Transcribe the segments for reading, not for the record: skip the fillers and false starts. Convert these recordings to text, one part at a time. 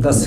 10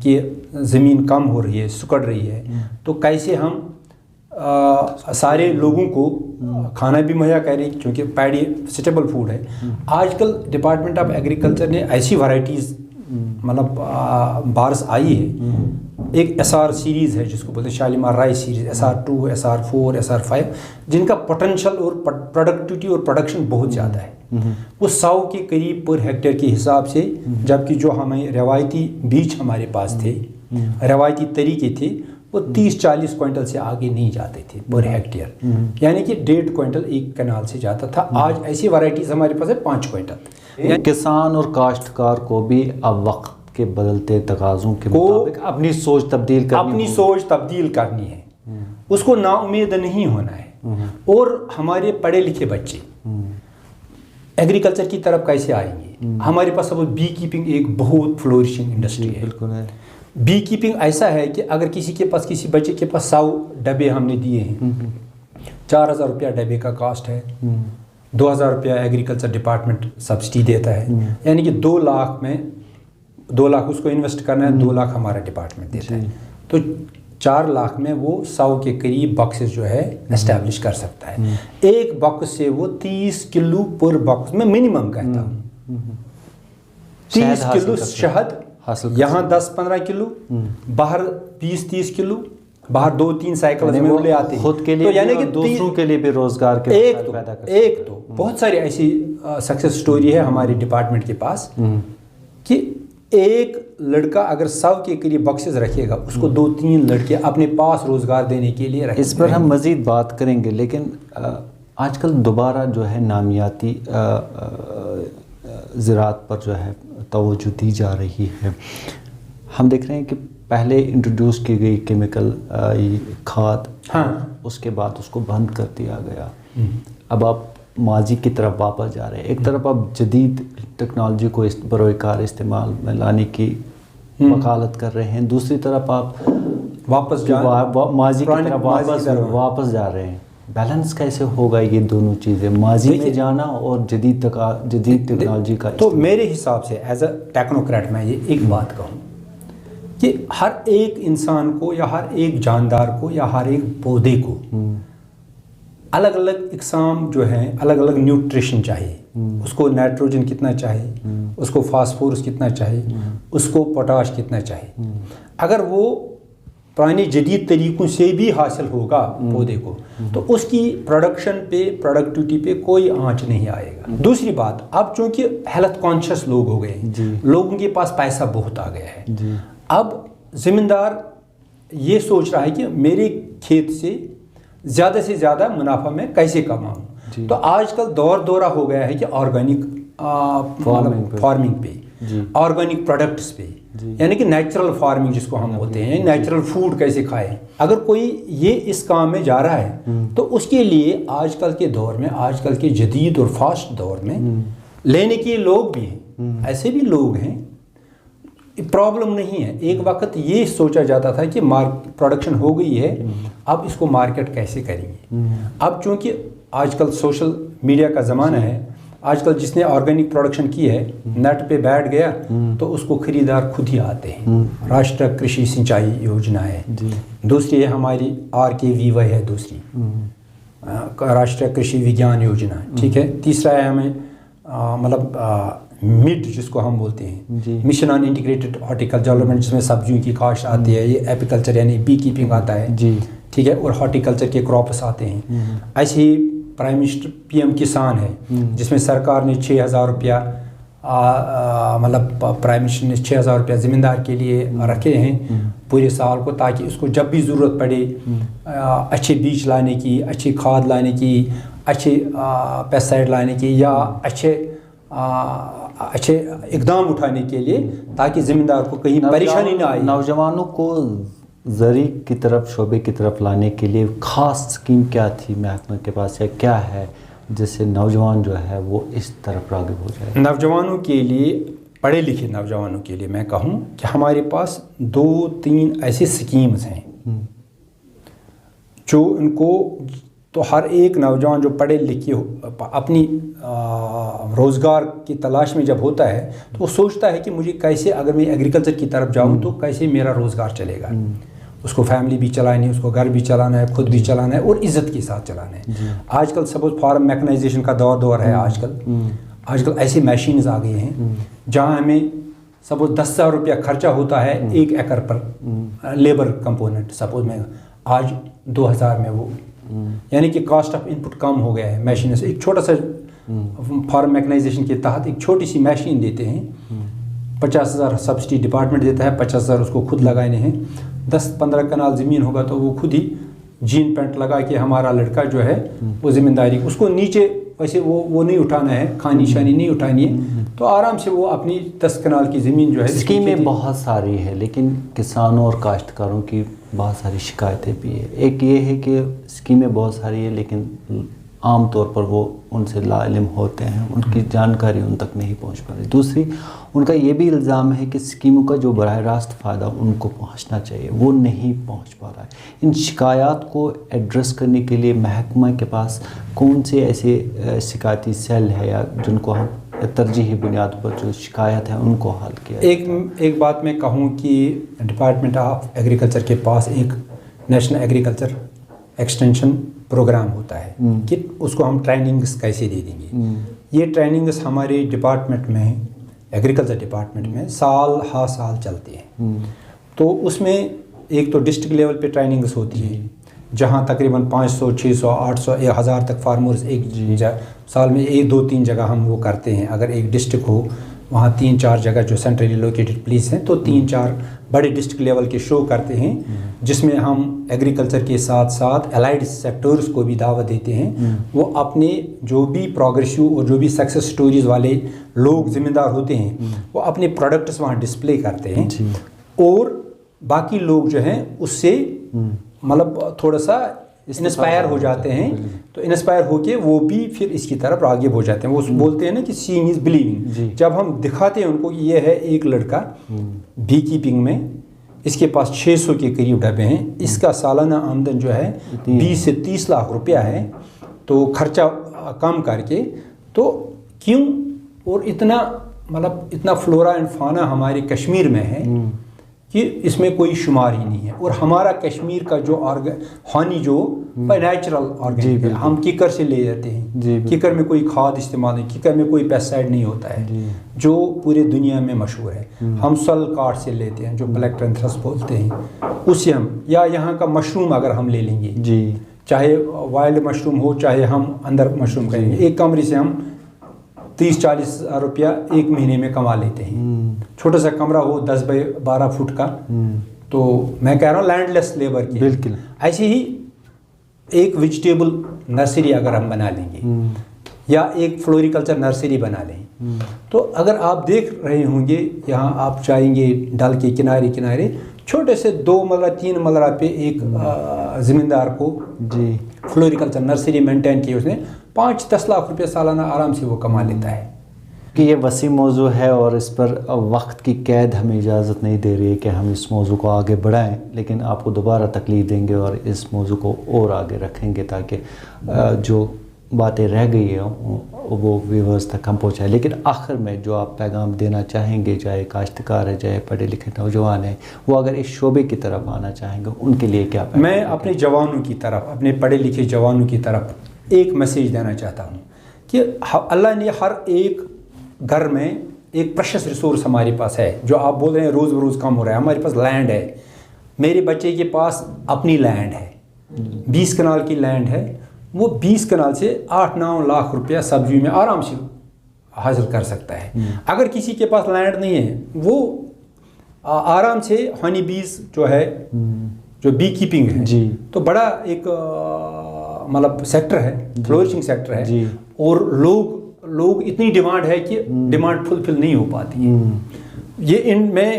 کہ زمین کم ہو رہی ہے، سکڑ رہی ہے، تو کیسے ہم سارے لوگوں کو کھانا بھی مہیا کریں، چونکہ پیڈی سٹیبل فوڈ ہے۔ آج کل ڈپارٹمنٹ آف ایگریکلچر نے ایسی ورائٹیز مطلب بارس آئی ہے، ایک SR سیریز ہے جس کو بولتے ہیں Shalimar rice series, SR2 SR4 SR5، جن کا پوٹینشیل اور پروڈکٹیوٹی اور پروڈکشن بہت زیادہ ہے، وہ 100 کے قریب پر ہیکٹر کے حساب سے، جبکہ جو ہمیں روایتی بیج ہمارے پاس تھے، روایتی طریقے تھے، وہ 30-40 کوئنٹل سے آگے نہیں جاتے تھے پر ہیکٹر، یعنی کہ 1.5 کوئنٹل ایک کنال سے جاتا تھا۔ آج ایسی ورائٹیز ہمارے پاس ہے 5 کوئنٹل۔ کسان اور کاشتکار کو بھی اب وقت کے بدلتے تقاضوں کے مطابق اپنی سوچ تبدیل کرنی ہے، اس کو نا امید نہیں ہونا ہے۔ اور ہمارے پڑھے لکھے بچے ایگریکلچر کی طرف کیسے آئیں گے؟ ہمارے پاس اب بی کیپنگ ایک بہت فلورشنگ انڈسٹری ہے۔ بالکل ہے۔ بی کیپنگ ایسا ہے کہ اگر کسی بچے کے پاس 100 ڈبے ہم نے دیے ہیں، 4000 روپیہ ڈبے کا کاسٹ ہے، 2000 روپیہ ایگریکلچر ڈپارٹمنٹ سبسڈی دیتا ہے، یعنی کہ 2 لاکھ میں 2 لاکھ اس کو انویسٹ کرنا ہے، 2 لاکھ ہمارا ڈپارٹمنٹ دیتا ہے، تو 4 لاکھ میں وہ 100 کے قریب باکسز جو ہے اسٹیبلش کر سکتا ہے۔ ایک باکس سے وہ 30 کلو پر باکس میں منیمم کہتا ہوں، 30 کلو شہد، یہاں 10-15 کلو، باہر 20-30 کلو، باہر 2-3 سائیکل میں لے آتے ہیں خود کے لیے، یعنی کہ دوسروں کے لیے بھی روزگار کے پیدا کر ایک تو بہت ساری ایسی سکسیس سٹوری ہے ہمارے ڈپارٹمنٹ کے پاس کہ ایک لڑکا اگر 100 کے قریب باکسز رکھے گا، اس کو 2-3 لڑکے اپنے پاس روزگار دینے کے لیے رکھیں۔ اس پر ہم مزید بات کریں گے، لیکن آج کل دوبارہ جو ہے نامیاتی زراعت پر جو ہے توجہ دی جا رہی ہے۔ ہم دیکھ رہے ہیں کہ پہلے انٹروڈیوس کی گئی کیمیکل کھاد، اس کے بعد اس کو بند کر دیا گیا، اب آپ ماضی کی طرف واپس جا رہے ہیں۔ ایک طرف آپ جدید ٹیکنالوجی کو بروئے کار استعمال میں لانے کی وکالت کر رہے ہیں، دوسری طرف آپ واپس ماضی کی طرف واپس جا رہے ہیں۔ بیلنس کیسے ہوگا یہ دونوں چیزیں، ماضی میں جانا اور جدید ٹیکنالوجی کا؟ تو میرے حساب سے ایز اے ٹیکنوکریٹ میں یہ ایک بات کہوں کہ ہر ایک انسان کو یا ہر ایک جاندار کو یا ہر ایک پودے کو الگ الگ اقسام جو ہیں، الگ الگ نیوٹریشن چاہیے۔ اس کو نائٹروجن کتنا چاہیے، اس کو فاسفورس کتنا چاہیے، اس کو پوٹاش کتنا چاہیے۔ اگر وہ پرانے جدید طریقوں سے بھی حاصل ہوگا پودے کو، تو اس کی پروڈکشن پہ، پروڈکٹیوٹی پہ کوئی آنچ نہیں آئے گا۔ دوسری بات، اب چونکہ ہیلتھ کانشیس لوگ ہو گئے ہیں، لوگوں کے پاس پیسہ بہت آ گیا ہے، اب زمیندار یہ سوچ رہا ہے کہ میرے کھیت سے زیادہ سے زیادہ منافع میں کیسے کماؤں۔ تو آج کل دورہ ہو گیا ہے کہ آرگینک فارمنگ پہ، آرگینک پروڈکٹس پہ، یعنی کہ نیچرل فارمنگ جس کو ہم بولتے ہیں، نیچرل فوڈ کیسے کھائیں۔ اگر کوئی یہ اس کام میں جا رہا ہے تو اس کے لیے آج کل کے دور میں، آج کل کے جدید اور فاسٹ دور میں لینے کے لوگ بھی ہیں، ایسے بھی لوگ ہیں، پرابلم نہیں ہے۔ ایک وقت یہ سوچا جاتا تھا کہ پروڈکشن ہو گئی ہے، اب اس کو مارکیٹ کیسے کریں گے۔ اب چونکہ آج کل سوشل میڈیا کا زمانہ ہے، آج کل جس نے آرگینک پروڈکشن کی ہے، نیٹ پہ بیٹھ گیا تو اس کو خریدار خود ہی آتے ہیں۔ راشٹر کرشی سنچائی یوجنا ہے، دوسری ہے ہماری RKVY ہے، دوسری راشٹر کرشی وگیان یوجنا، ٹھیک ہے، تیسرا ہے ہمیں مطلب مڈ جس کو ہم بولتے ہیں، مشن آن انٹیگریٹڈ ہارٹیکلچر ڈیولپمنٹ، جس میں سبزیوں کی کاشت آتی ہے، یہ ایپیکلچر یعنی بی کیپنگ آتا ہے، ٹھیک ہے، اور ہارٹیکلچر کے کراپس آتے ہیں۔ ایسے ہی پرائم منسٹر PM کسان ہے، جس میں سرکار نے 6000 روپیہ مطلب پرائم منسٹر نے 6000 روپیہ زمیندار کے لیے رکھے ہیں پورے سال کو، تاکہ اس کو جب بھی ضرورت پڑے اچھے بیج لانے کی، اچھی کھاد لانے کی، اچھے پیسٹسائڈ لانے کی، یا اچھے اقدام اٹھانے کے لیے، تاکہ زمیندار کو کہیں پریشانی نہ آئے۔ نوجوانوں کو زرعی کی طرف، شعبے کی طرف لانے کے لیے خاص اسکیم کیا تھی محکمہ کے پاس، یا کیا ہے جس سے نوجوان جو ہے وہ اس طرف راغب ہو جائے؟ نوجوانوں کے لیے، پڑھے لکھے نوجوانوں کے لیے میں کہوں کہ ہمارے پاس 2-3 ایسی سکیمز ہیں جو ان کو تو ہر ایک نوجوان جو پڑھے لکھے اپنی روزگار کی تلاش میں جب ہوتا ہے تو وہ سوچتا ہے کہ مجھے کیسے، اگر میں ایگریکلچر کی طرف جاؤں تو کیسے میرا روزگار چلے گا. اس کو فیملی بھی چلانی ہے، اس کو گھر بھی چلانا ہے، خود بھی چلانا ہے اور عزت کے ساتھ چلانا ہے. آج کل سپوز فارم میکنائزیشن کا دور ہے. آج کل ایسی مشینز آ گئی ہیں جہاں ہمیں سپوز 10,000 روپیہ خرچہ ہوتا ہے 1 ایکڑ پر لیبر کمپوننٹ، سپوز میں آج 2,000 میں وہ، یعنی کہ کاسٹ آف ان پٹ کم ہو گیا ہے. مشین سے ایک چھوٹا سا فارم میکنائزیشن کے تحت ایک چھوٹی سی مشین دیتے ہیں، 50,000 سبسڈی ڈپارٹمنٹ دیتا ہے، 50,000 اس کو خود لگانے ہیں. 10-15 کنال زمین ہوگا تو وہ خود ہی جین پینٹ لگا کے ہمارا لڑکا جو ہے وہ ذمہ داری، اس کو نیچے ویسے وہ نہیں اٹھانا ہے، کھانی شانی نہیں اٹھانی ہے، تو آرام سے وہ اپنی 10 کنال کی زمین جو ہے. اسکیمیں بہت ساری ہے لیکن کسانوں اور کاشتکاروں کی بہت ساری شکایتیں بھی ہے. ایک یہ ہے کہ اسکیمیں بہت ساری ہے لیکن عام طور پر وہ ان سے لا علم ہوتے ہیں، ان کی جانکاری ان تک نہیں پہنچ پا رہی. دوسری ان کا یہ بھی الزام ہے کہ اسکیموں کا جو براہ راست فائدہ ان کو پہنچنا چاہیے وہ نہیں پہنچ پا رہا ہے. ان شکایات کو ایڈریس کرنے کے لیے محکمہ کے پاس کون سے ایسے شکایتی سیل ہے یا جن کو ہم ترجیحی بنیاد پر جو شکایت ہے ان کو حل کیا؟ ایک بات میں کہوں کہ ڈپارٹمنٹ آف ایگریکلچر کے پاس ایک نیشنل ایگریکلچر ایکسٹینشن پروگرام ہوتا ہے کہ اس کو ہم ٹریننگز کیسے دے دیں گے. یہ ٹریننگز ہمارے ڈپارٹمنٹ میں، ایگریکلچر ڈپارٹمنٹ میں سال ہا سال چلتے ہیں. تو اس میں ایک تو ڈسٹرکٹ لیول پہ ٹریننگز ہوتی ہے جہاں تقریباً 500 600 800 1000 تک فارمرز ایک سال میں 1-2-3 جگہ ہم وہ کرتے ہیں. اگر ایک ڈسٹرکٹ ہو وہاں 3-4 جگہ جو سینٹرلی لوکیٹڈ پلیس ہیں تو 3-4 بڑے ڈسٹرکٹ لیول کے شو کرتے ہیں جس میں ہم ایگریکلچر کے ساتھ ساتھ الائڈ سیکٹرز کو بھی دعوت دیتے ہیں. وہ اپنے جو بھی پروگریسو اور جو بھی سکسیس سٹوریز والے لوگ ذمہ دار ہوتے ہیں وہ اپنے پروڈکٹس وہاں ڈسپلے کرتے ہیں اور باقی لوگ جو ہیں اس سے مطلب تھوڑا سا انسپائر ہو جاتے ہیں. تو انسپائر ہو کے وہ بھی پھر اس کی طرف راغب ہو جاتے ہیں. وہ بولتے ہیں نا کہ سینگ از بلیونگ. جب ہم دکھاتے ہیں ان کو کہ یہ ہے ایک لڑکا بی کیپنگ میں، اس کے پاس 600 کے قریب ڈبے ہیں، اس کا سالانہ آمدن جو ہے 20 سے 30 لاکھ روپیہ ہے، تو خرچہ کم کر کے، تو کیوں اور اتنا فلورا اینڈ فانا ہمارے کشمیر میں ہے کہ اس میں کوئی شمار ہی نہیں ہے. اور ہمارا کشمیر کا جو ہانی جو نیچرل آرگینک ہے، ہم کیکر سے لے جاتے ہیں. کیکر میں کوئی کھاد استعمال نہیں، کیکر میں کوئی پیسٹائڈ نہیں ہوتا ہے جو پورے دنیا میں مشہور ہے. ہم سل کارڈ سے لیتے ہیں جو پلیکٹرنتھرس بولتے ہیں، اس سے ہم، یا یہاں کا مشروم اگر ہم لے لیں گے، چاہے وائلڈ مشروم ہو چاہے ہم اندر مشروم کریں گے، ایک کمرے سے ہم 30-40 روپیہ ایک مہینے میں کما لیتے ہیں. چھوٹا سا کمرہ ہو 10 بائی 12 فٹ کا، تو میں کہہ رہا ہوں لینڈ لیس لیبر کی. بالکل ایسے ہی ایک ویجیٹیبل نرسری اگر ہم بنا لیں گے یا ایک فلوریکلچر نرسری بنا لیں، تو اگر آپ دیکھ رہے ہوں گے یہاں آپ چاہیں گے ڈل کے کنارے چھوٹے سے 2 مرلہ 3 مرلہ پہ ایک زمیندار کو فلوریکلچر نرسری مینٹین کی، اس نے 5-10 لاکھ روپے سالانہ آرام سے وہ کما لیتا ہے. کہ یہ وسیع موضوع ہے اور اس پر وقت کی قید ہمیں اجازت نہیں دے رہی ہے کہ ہم اس موضوع کو آگے بڑھائیں، لیکن آپ کو دوبارہ تکلیف دیں گے اور اس موضوع کو اور آگے رکھیں گے تاکہ جو باتیں رہ گئی ہیں وہ ویورز تک ہم پہنچائیں. لیکن آخر میں جو آپ پیغام دینا چاہیں گے، چاہے کاشتکار ہے چاہے پڑھے لکھے نوجوان ہیں، وہ اگر اس شعبے کی طرف آنا چاہیں گے ان کے لیے کیا پیغام؟ میں اپنے جوانوں کی طرف، اپنے پڑھے لکھے جوانوں کی طرف ایک میسیج دینا چاہتا ہوں کہ اللہ نے ہر ایک گھر میں ایک پریشس ریسورس ہمارے پاس ہے. جو آپ بول رہے ہیں روز بروز کم ہو رہا ہے، ہمارے پاس لینڈ ہے. میرے بچے کے پاس اپنی لینڈ ہے، 20 کنال کی لینڈ ہے. وہ 20 کنال سے 8-9 لاکھ روپیہ سبزی میں آرام سے حاصل کر سکتا ہے. اگر کسی کے پاس لینڈ نہیں ہے وہ آرام سے ہنی بیز جو ہے، جو بی کیپنگ ہے، تو بڑا ایک مطلب سیکٹر ہے، فلورشنگ سیکٹر ہے. اور لوگ اتنی ڈیمانڈ ہے کہ ڈیمانڈ فلفل نہیں ہو پاتی. یہ میں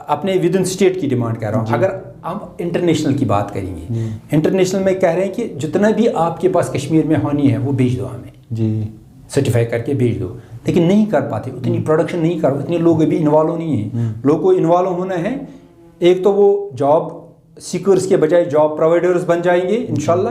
اپنے ود ان اسٹیٹ کی ڈیمانڈ کہہ رہا ہوں. اگر ہم انٹرنیشنل کی بات کریں گے، انٹرنیشنل میں کہہ رہے ہیں کہ جتنا بھی آپ کے پاس کشمیر میں ہونی ہے وہ بھیج دو ہمیں، سرٹیفائی کر کے بھیج دو. لیکن نہیں کر پاتے، اتنی پروڈکشن نہیں کر، اتنے لوگ ابھی انوالو نہیں ہیں. لوگوں کو انوالو ہونا ہے. ایک تو وہ جاب سیکرز کے بجائے جاب پرووائڈرز بن جائیں گے انشاءاللہ.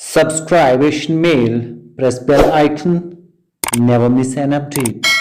Subscribe, mail, press bell icon, never miss an update.